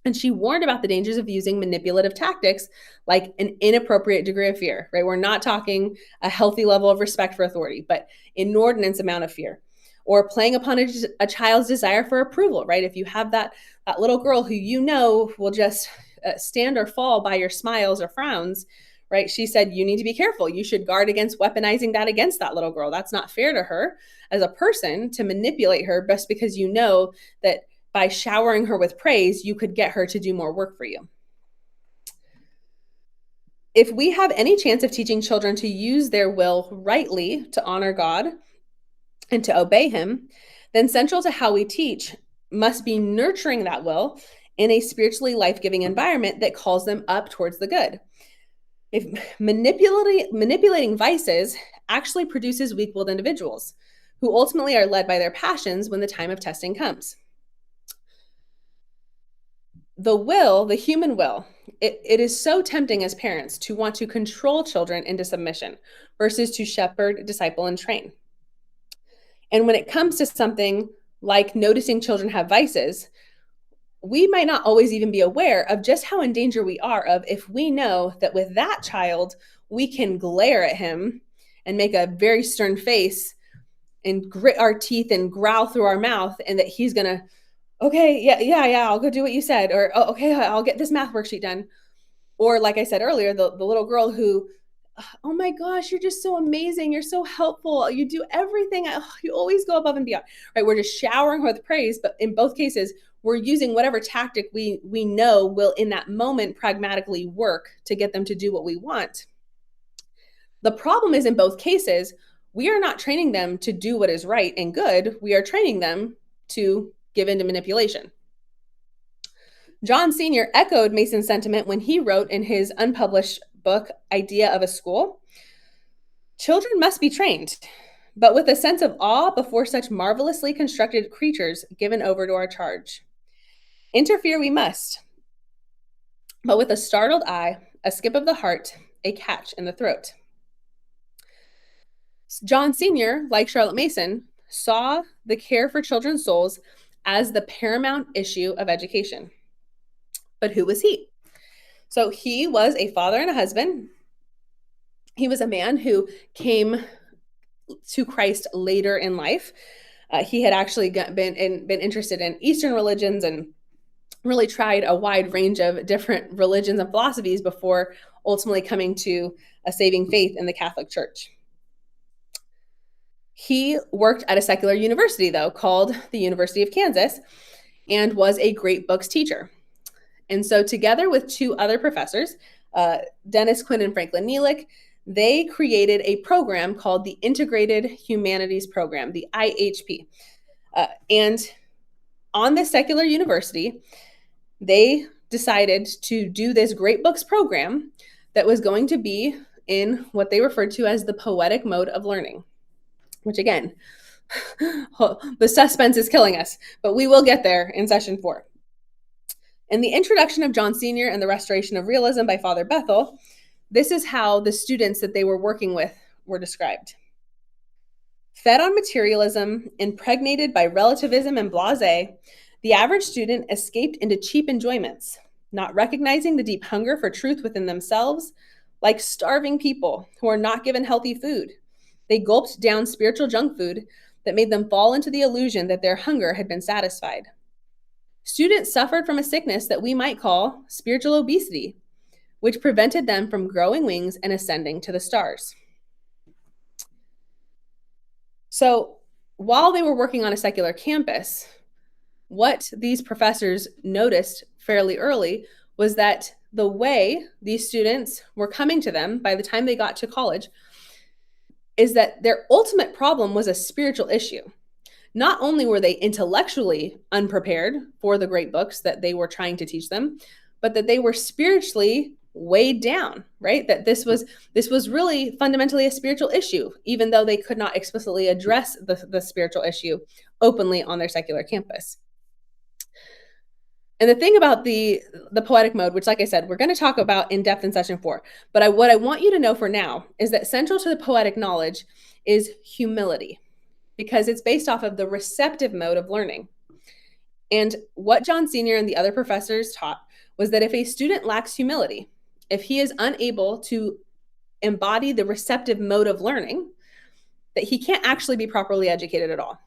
And she warned about the dangers of using manipulative tactics like an inappropriate degree of fear, right? We're not talking a healthy level of respect for authority, but inordinate amount of fear. Or playing upon a child's desire for approval, right? If you have that little girl who will just stand or fall by your smiles or frowns, right? She said, you need to be careful. You should guard against weaponizing that against that little girl. That's not fair to her as a person to manipulate her just because you know that by showering her with praise, you could get her to do more work for you. If we have any chance of teaching children to use their will rightly to honor God and to obey him, then central to how we teach must be nurturing that will in a spiritually life-giving environment that calls them up towards the good. If manipulating vices actually produces weak-willed individuals who ultimately are led by their passions when the time of testing comes. The human will, it is so tempting as parents to want to control children into submission versus to shepherd, disciple, and train. And when it comes to something like noticing children have vices, we might not always even be aware of just how in danger we are of if we know that with that child, we can glare at him and make a very stern face and grit our teeth and growl through our mouth, and that he's going to, okay, yeah, I'll go do what you said. Or, oh, okay, I'll get this math worksheet done. Or like I said earlier, the little girl who, oh my gosh, you're just so amazing. You're so helpful. You do everything. You always go above and beyond, right? We're just showering her with praise. But in both cases, we're using whatever tactic we know will in that moment pragmatically work to get them to do what we want. The problem is in both cases, we are not training them to do what is right and good. We are training them to give in to manipulation. John Sr. echoed Mason's sentiment when he wrote in his unpublished book, Idea of a School, children must be trained, but with a sense of awe before such marvelously constructed creatures given over to our charge. Interfere we must, but with a startled eye, a skip of the heart, a catch in the throat. John Sr., like Charlotte Mason, saw the care for children's souls as the paramount issue of education. But who was he? So he was a father and a husband. He was a man who came to Christ later in life. He had actually been interested in Eastern religions and really tried a wide range of different religions and philosophies before ultimately coming to a saving faith in the Catholic Church. He worked at a secular university, though, called the University of Kansas, and was a great books teacher. And so, together with two other professors, Dennis Quinn and Franklin Neelick, they created a program called the Integrated Humanities Program, the IHP. And on this secular university, they decided to do this great books program that was going to be in what they referred to as the poetic mode of learning, which again, the suspense is killing us, but we will get there in session 4. In the introduction of John Sr. and the Restoration of Realism by Father Bethel, this is how the students that they were working with were described. Fed on materialism, impregnated by relativism and blasé, the average student escaped into cheap enjoyments, not recognizing the deep hunger for truth within themselves, like starving people who are not given healthy food. They gulped down spiritual junk food that made them fall into the illusion that their hunger had been satisfied. Students suffered from a sickness that we might call spiritual obesity, which prevented them from growing wings and ascending to the stars. So while they were working on a secular campus, what these professors noticed fairly early was that the way these students were coming to them by the time they got to college is that their ultimate problem was a spiritual issue. Not only were they intellectually unprepared for the great books that they were trying to teach them, but that they were spiritually weighed down, right? That this was really fundamentally a spiritual issue, even though they could not explicitly address the spiritual issue openly on their secular campus. And the thing about the poetic mode, which like I said, we're going to talk about in depth in session 4, but what I want you to know for now is that central to the poetic knowledge is humility, because it's based off of the receptive mode of learning. And what John Sr. and the other professors taught was that if a student lacks humility, if he is unable to embody the receptive mode of learning, that he can't actually be properly educated at all.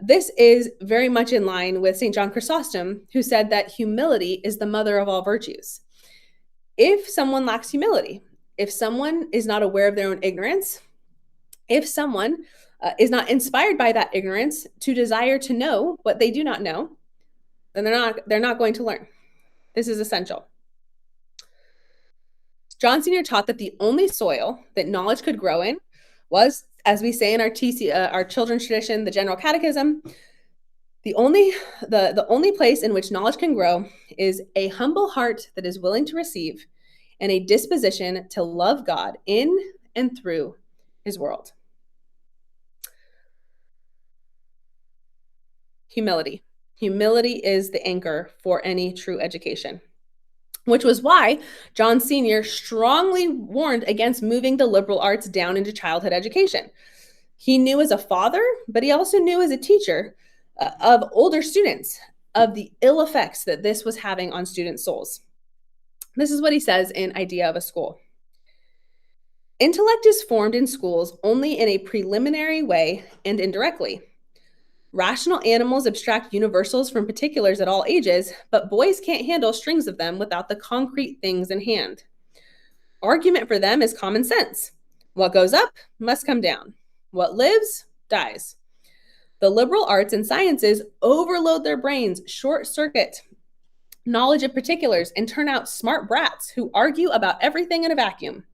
This is very much in line with St. John Chrysostom, who said that humility is the mother of all virtues. If someone lacks humility, if someone is not aware of their own ignorance, if someone is not inspired by that ignorance to desire to know what they do not know, then they're not going to learn. This is essential. John Sr. taught that the only soil that knowledge could grow in was, as we say in our children's tradition, the General Catechism, the only place in which knowledge can grow is a humble heart that is willing to receive and a disposition to love God in and through his world. Humility. Humility is the anchor for any true education, which was why John Sr. strongly warned against moving the liberal arts down into childhood education. He knew as a father, but he also knew as a teacher of older students of the ill effects that this was having on students' souls. This is what he says in Idea of a School. Intellect is formed in schools only in a preliminary way and indirectly. Rational animals abstract universals from particulars at all ages, but boys can't handle strings of them without the concrete things in hand. Argument for them is common sense. What goes up must come down. What lives, dies. The liberal arts and sciences overload their brains, short circuit knowledge of particulars, and turn out smart brats who argue about everything in a vacuum.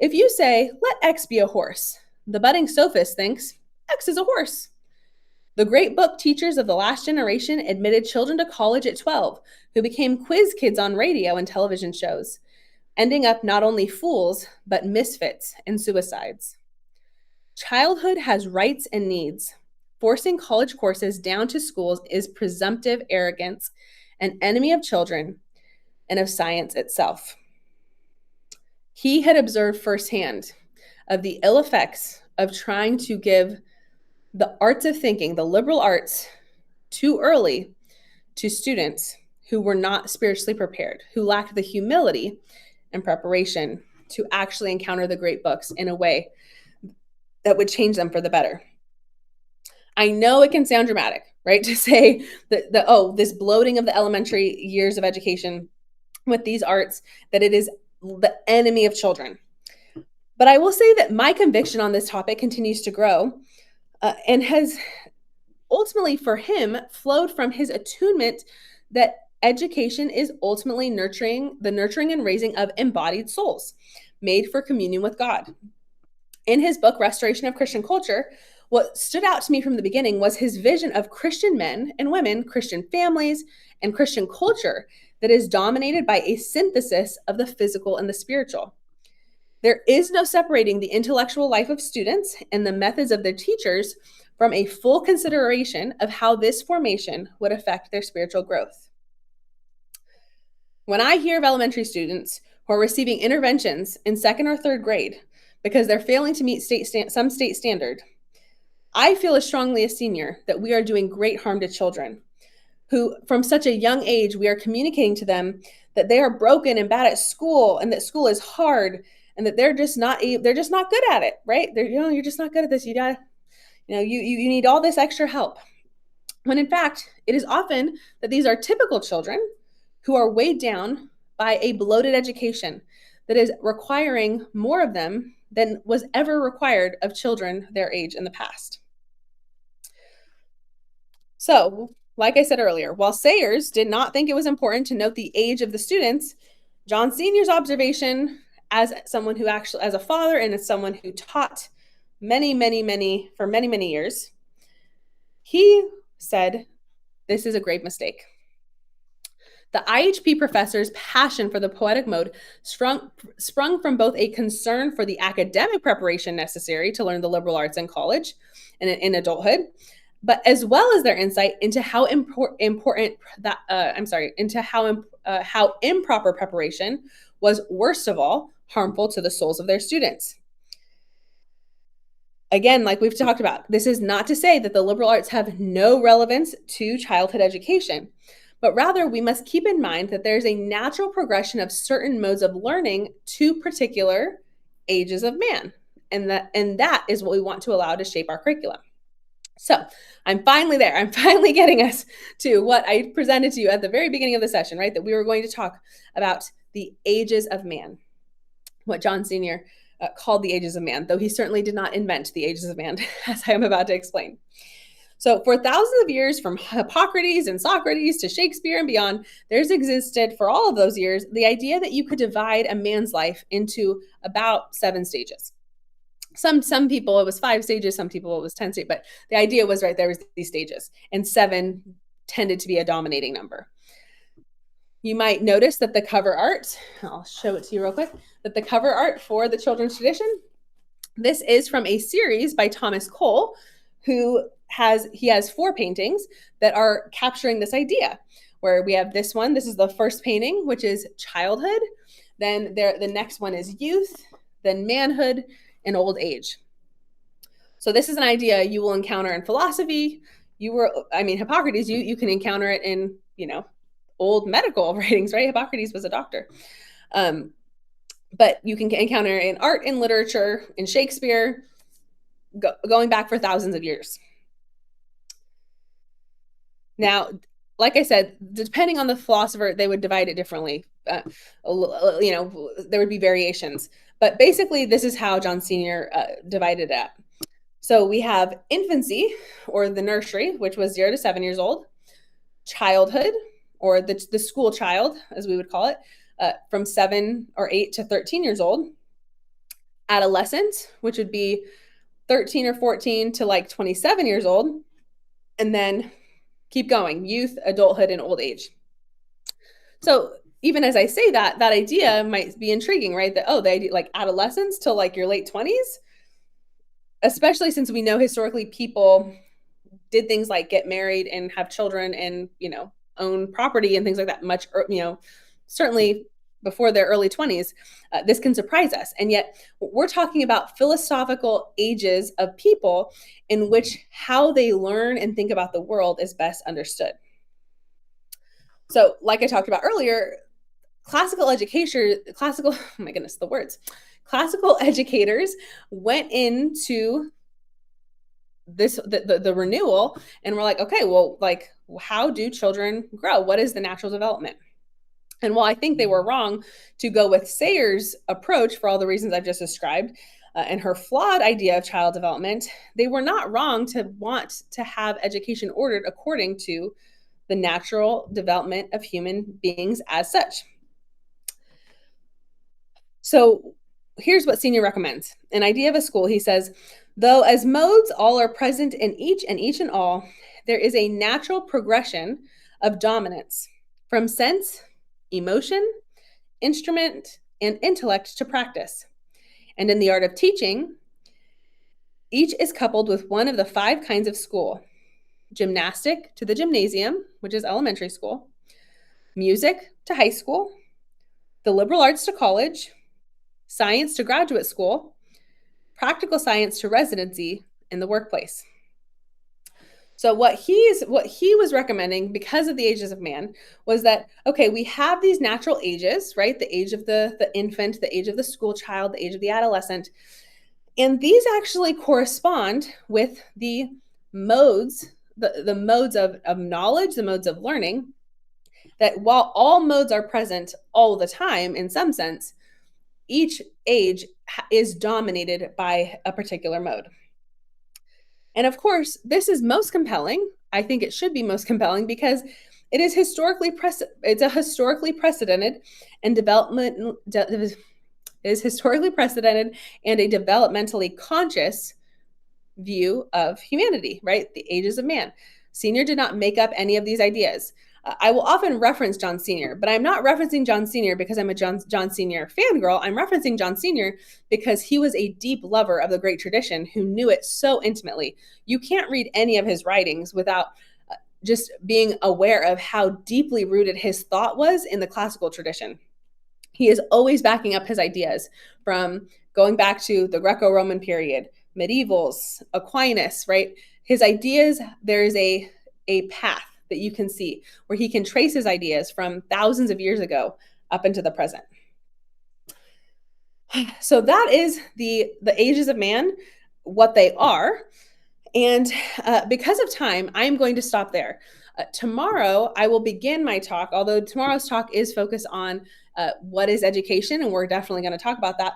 If you say, let X be a horse, the budding sophist thinks, X is a horse. The great book teachers of the last generation admitted children to college at 12 who became quiz kids on radio and television shows, ending up not only fools, but misfits and suicides. Childhood has rights and needs. Forcing college courses down to schools is presumptive arrogance, an enemy of children and of science itself. He had observed firsthand of the ill effects of trying to give the arts of thinking, the liberal arts, too early to students who were not spiritually prepared, who lacked the humility and preparation to actually encounter the great books in a way that would change them for the better. I know it can sound dramatic, right? To say that this bloating of the elementary years of education with these arts, that it is the enemy of children. But I will say that my conviction on this topic continues to grow, and has ultimately for him flowed from his attunement that education is ultimately nurturing and raising of embodied souls made for communion with God. In his book, Restoration of Christian Culture, what stood out to me from the beginning was his vision of Christian men and women, Christian families, and Christian culture that is dominated by a synthesis of the physical and the spiritual. There is no separating the intellectual life of students and the methods of their teachers from a full consideration of how this formation would affect their spiritual growth. When I hear of elementary students who are receiving interventions in second or third grade because they're failing to meet some state standard, I feel as strongly as senior that we are doing great harm to children who, from such a young age, we are communicating to them that they are broken and bad at school and that school is hard and that they're just not good at it, right? You're just not good at this. You need all this extra help. When in fact, it is often that these are typical children who are weighed down by a bloated education that is requiring more of them than was ever required of children their age in the past. So, like I said earlier, while Sayers did not think it was important to note the age of the students, John Sr.'s observation as someone who actually, as a father and as someone who taught for many, many years, he said, this is a grave mistake. The IHP professor's passion for the poetic mode sprung from both a concern for the academic preparation necessary to learn the liberal arts in college and in adulthood, but as well as their insight into how how improper preparation was, worst of all, harmful to the souls of their students. Again, like we've talked about, this is not to say that the liberal arts have no relevance to childhood education, but rather we must keep in mind that there's a natural progression of certain modes of learning to particular ages of man, and that is what we want to allow to shape our curriculum. So I'm finally there. I'm finally getting us to what I presented to you at the very beginning of the session, right? That we were going to talk about the ages of man, what John Sr. Called the ages of man, though he certainly did not invent the ages of man, as I am about to explain. So for thousands of years, from Hippocrates and Socrates to Shakespeare and beyond, there's existed for all of those years the idea that you could divide a man's life into about 7 stages. Some people it was 5 stages, some people it was 10 stages, but the idea was right there was these stages, and 7 tended to be a dominating number. You might notice that the cover art, I'll show it to you real quick, that the cover art for the children's tradition, this is from a series by Thomas Cole, who has 4 paintings that are capturing this idea, where we have this one. This is the first painting, which is childhood. Then the next one is youth, then manhood, and old age. So this is an idea you will encounter in philosophy. Hippocrates, you can encounter it in, old medical writings, right? Hippocrates was a doctor. But you can encounter it in art, in literature, in Shakespeare, going back for thousands of years. Now, like I said, depending on the philosopher, they would divide it differently. There would be variations. But basically, this is how John Sr. Divided it up. So we have infancy, or the nursery, which was 0 to 7 years old. Childhood, or the school child, as we would call it, from 7 or 8 to 13 years old. Adolescent, which would be 13 or 14 to like 27 years old. And then keep going, youth, adulthood, and old age. So even as I say that idea might be intriguing, right? That, the idea like adolescence till like your late 20s, especially since we know historically people did things like get married and have children and, own property and things like that much, certainly before their early 20s, this can surprise us. And yet we're talking about philosophical ages of people in which how they learn and think about the world is best understood. So like I talked about earlier, classical educators went into the renewal, and we're like, okay, well, like, how do children grow? What is the natural development? And while I think they were wrong to go with Sayers' approach for all the reasons I've just described, and her flawed idea of child development, they were not wrong to want to have education ordered according to the natural development of human beings as such. So here's what Senior recommends. An idea of a school, he says, though as modes all are present in each and all, there is a natural progression of dominance from sense, emotion, instrument, and intellect to practice. And in the art of teaching, each is coupled with one of the 5 kinds of school: gymnastic to the gymnasium, which is elementary school, music to high school, the liberal arts to college, science to graduate school, practical science to residency in the workplace. So what he was recommending, because of the ages of man, was that, okay, we have these natural ages, right? The age of the infant, the age of the school child, the age of the adolescent. And these actually correspond with the modes, the modes of knowledge, the modes of learning, that while all modes are present all the time in some sense, each age is dominated by a particular mode. And of course, this is most compelling. I think it should be most compelling because it is it's a historically precedented and is historically precedented and a developmentally conscious view of humanity, right? The ages of man. Senior did not make up any of these ideas. I will often reference John Senior, but I'm not referencing John Senior because I'm a John Senior fangirl. I'm referencing John Senior because he was a deep lover of the great tradition who knew it so intimately. You can't read any of his writings without just being aware of how deeply rooted his thought was in the classical tradition. He is always backing up his ideas, from going back to the Greco-Roman period, medievals, Aquinas, right? His ideas, there is a path that you can see where he can trace his ideas from thousands of years ago up into the present. So that is the ages of man, what they are. And because of time, I am going to stop there. Tomorrow, I will begin my talk, although tomorrow's talk is focused on what is education, and we're definitely going to talk about that.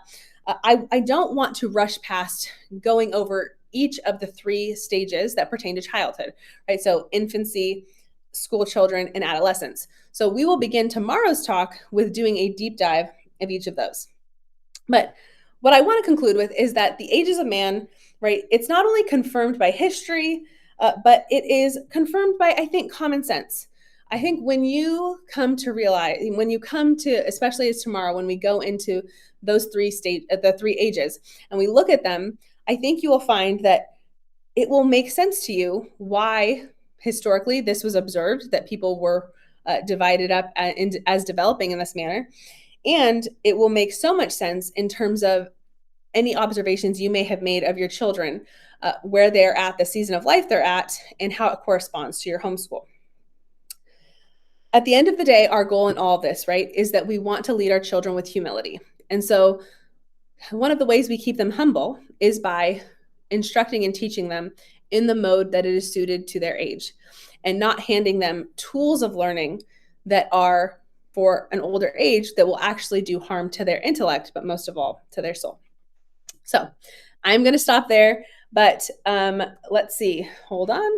I don't want to rush past going over each of the 3 stages that pertain to childhood, right? So infancy, school children, and adolescence. So we will begin tomorrow's talk with doing a deep dive of each of those. But what I want to conclude with is that the ages of man, right, it's not only confirmed by history, but it is confirmed by, I think, common sense. I think when you come to realize, especially as tomorrow, when we go into those the 3 ages, and we look at them, I think you will find that it will make sense to you why historically this was observed, that people were divided up as developing in this manner. And it will make so much sense in terms of any observations you may have made of your children, where they're at, the season of life they're at, and how it corresponds to your homeschool. At the end of the day, our goal in all of this, right, is that we want to lead our children with humility. And so one of the ways we keep them humble is by instructing and teaching them in the mode that it is suited to their age, and not handing them tools of learning that are for an older age that will actually do harm to their intellect, but most of all, to their soul. So I'm going to stop there, but let's see. Hold on.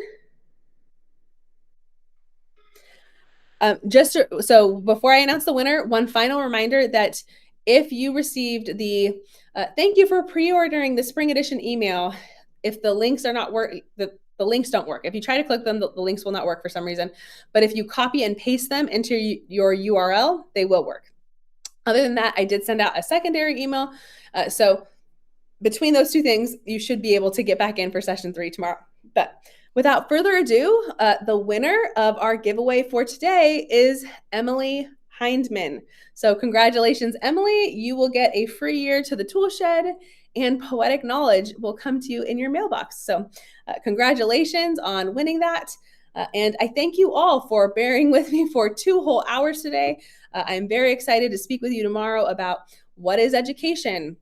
So before I announce the winner, one final reminder that if you received the thank you for pre-ordering the spring edition email, if the links are not working, the links don't work. If you try to click them, the links will not work for some reason. But if you copy and paste them into your URL, they will work. Other than that, I did send out a secondary email. So between those 2 things, you should be able to get back in for session 3 tomorrow. But without further ado, the winner of our giveaway for today is Emily Hindman. So congratulations, Emily. You will get a free year to the tool shed, and Poetic Knowledge will come to you in your mailbox. So congratulations on winning that. And I thank you all for bearing with me for 2 whole hours today. I'm very excited to speak with you tomorrow about what is education,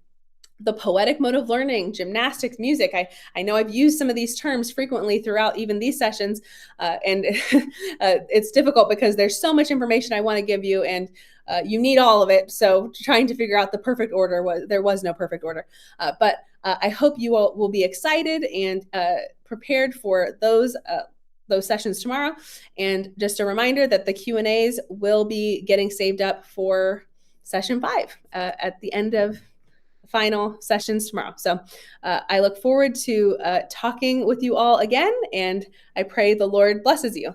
the poetic mode of learning, gymnastics, music. I know I've used some of these terms frequently throughout even these sessions, and it's difficult because there's so much information I want to give you, and you need all of it. So trying to figure out the perfect order there was no perfect order. But I hope you all will be excited and prepared for those sessions tomorrow. And just a reminder that the Q&As will be getting saved up for session 5 at the end of final sessions tomorrow. So I look forward to talking with you all again, and I pray the Lord blesses you.